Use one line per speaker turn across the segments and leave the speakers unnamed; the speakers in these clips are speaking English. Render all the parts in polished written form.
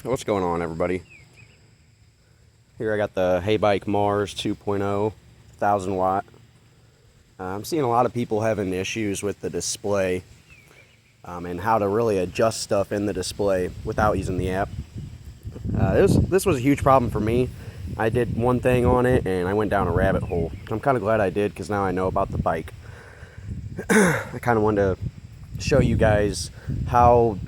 What's going on, everybody? Here I got the HeyBike Mars 2.0 1000 watt. I'm seeing a lot of people having issues with the display and how to really adjust stuff in the display without using the app. This was a huge problem for me. I did one thing on it and I went down a rabbit hole. I'm kind of glad I did because now I know about the bike. I kind of wanted to show you guys how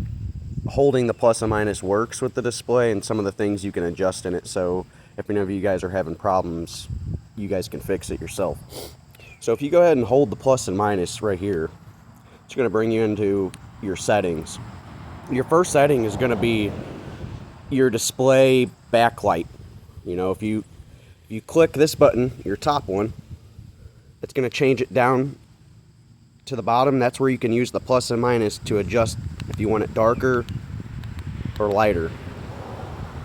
holding the plus and minus works with the display and some of the things you can adjust in it, so if any of you guys are having problems, you guys can fix it yourself. So if you go ahead and hold the plus and minus right here, it's going to bring you into your settings. Your first setting is going to be your display backlight. You know, if you click this button, your top one, it's going to change it down to the bottom. That's where you can use the plus and minus to adjust if you want it darker or lighter.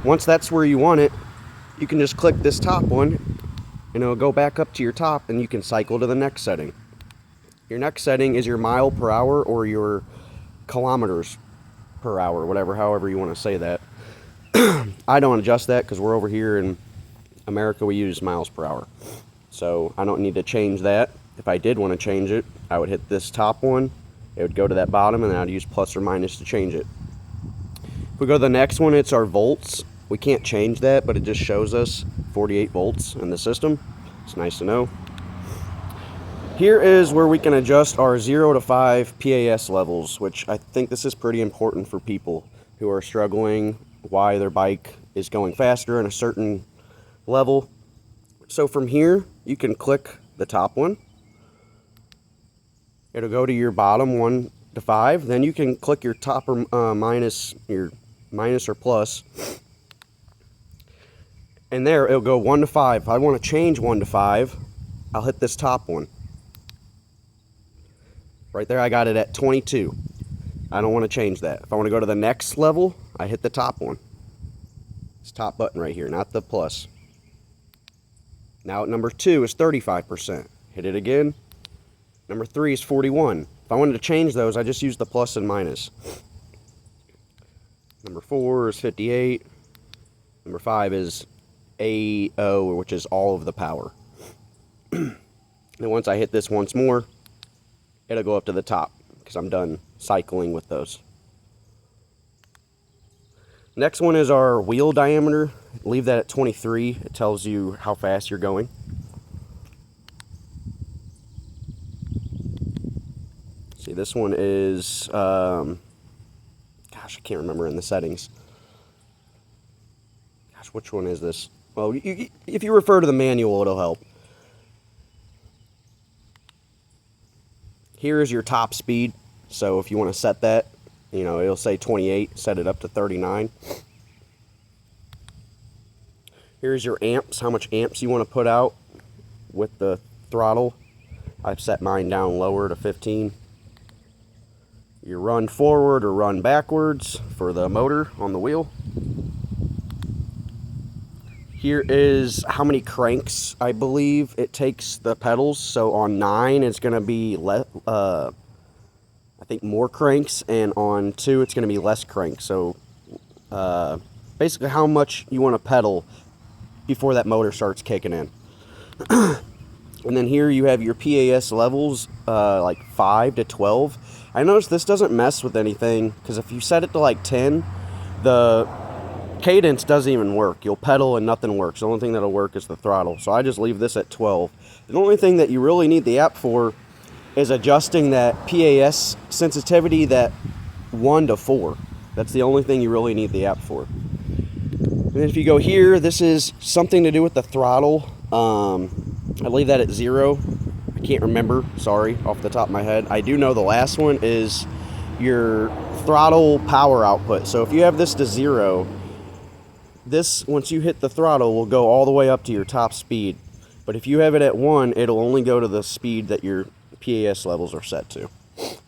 Once that's where you want it, you can just click this top one and it'll go back up to your top and you can cycle to the next setting. Your next setting is your mile per hour or your kilometers per hour, however you want to say that. I don't adjust that because we're over here in America, we use miles per hour. So I don't need to change that. If I did want to change it, I would hit this top one, it would go to that bottom, and then I'd use plus or minus to change it. If we go to the next one, it's our volts. We can't change that, but it just shows us 48 volts in the system. It's nice to know. Here is where we can adjust our 0 to 5 PAS levels, which I think this is pretty important for people who are struggling why their bike is going faster in a certain level. So from here, you can click the top one. It'll go to your bottom 1 to 5. Then you can click your top or minus or plus. And there, it'll go 1 to 5. If I want to change 1 to 5, I'll hit this top one. Right there, I got it at 22. I don't want to change that. If I want to go to the next level, I hit the top one. This top button right here, not the plus. Now at number 2 is 35%. Hit it again. Number 3 is 41. If I wanted to change those, I just use the plus and minus. Number 4 is 58. Number 5 is AO, which is all of the power. And once I hit this once more, it'll go up to the top because I'm done cycling with those. Next one is our wheel diameter. Leave that at 23. It tells you how fast you're going. See, this one is, gosh, I can't remember in the settings. Gosh, which one is this? Well, if you refer to the manual, it'll help. Here is your top speed. So if you want to set that, you know, it'll say 28, set it up to 39. Here's your amps, how much amps you want to put out with the throttle. I've set mine down lower to 15. Your run forward or run backwards for the motor on the wheel. Here is how many cranks I believe it takes the pedals. So on 9 it's going to be I think more cranks, and on 2 it's going to be less cranks. So basically how much you want to pedal before that motor starts kicking in. And then here you have your PAS levels, like 5 to 12. I noticed this doesn't mess with anything, because if you set it to like 10, the cadence doesn't even work. You'll pedal and nothing works. The only thing that'll work is the throttle. So I just leave this at 12. The only thing that you really need the app for is adjusting that PAS sensitivity, that 1 to 4. That's the only thing you really need the app for. And then if you go here, this is something to do with the throttle. I leave that at 0. I can't remember, sorry, off the top of my head. I do know the last one is your throttle power output. So if you have this to 0, this, once you hit the throttle, will go all the way up to your top speed. But if you have it at 1, it'll only go to the speed that your PAS levels are set to.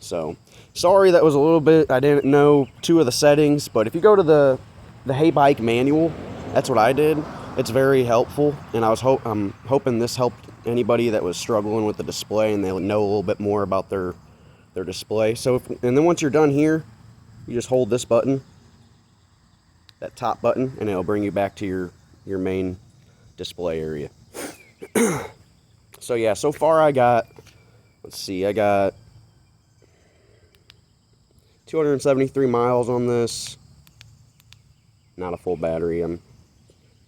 So, sorry that was a little bit, I didn't know 2 of the settings, but if you go to the HeyBike manual, that's what I did. It's very helpful, and I'm hoping this helped anybody that was struggling with the display and they would know a little bit more about their display. So, and then once you're done here, you just hold this button that top button, and it'll bring you back to your main display area. So yeah, so far I got, let's see, I got 273 miles on this. Not a full battery. I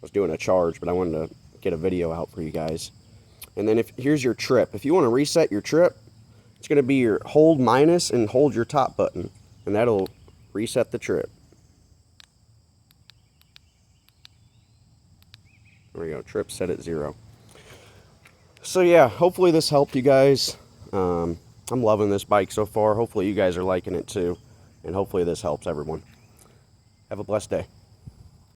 was doing a charge, but I wanted to get a video out for you guys. And then here's your trip. If you want to reset your trip, it's going to be your hold minus and hold your top button, and that'll reset the trip. There we go, trip set at 0. So yeah, hopefully this helped you guys. I'm loving this bike so far. Hopefully you guys are liking it too, and hopefully this helps everyone. Have a blessed day.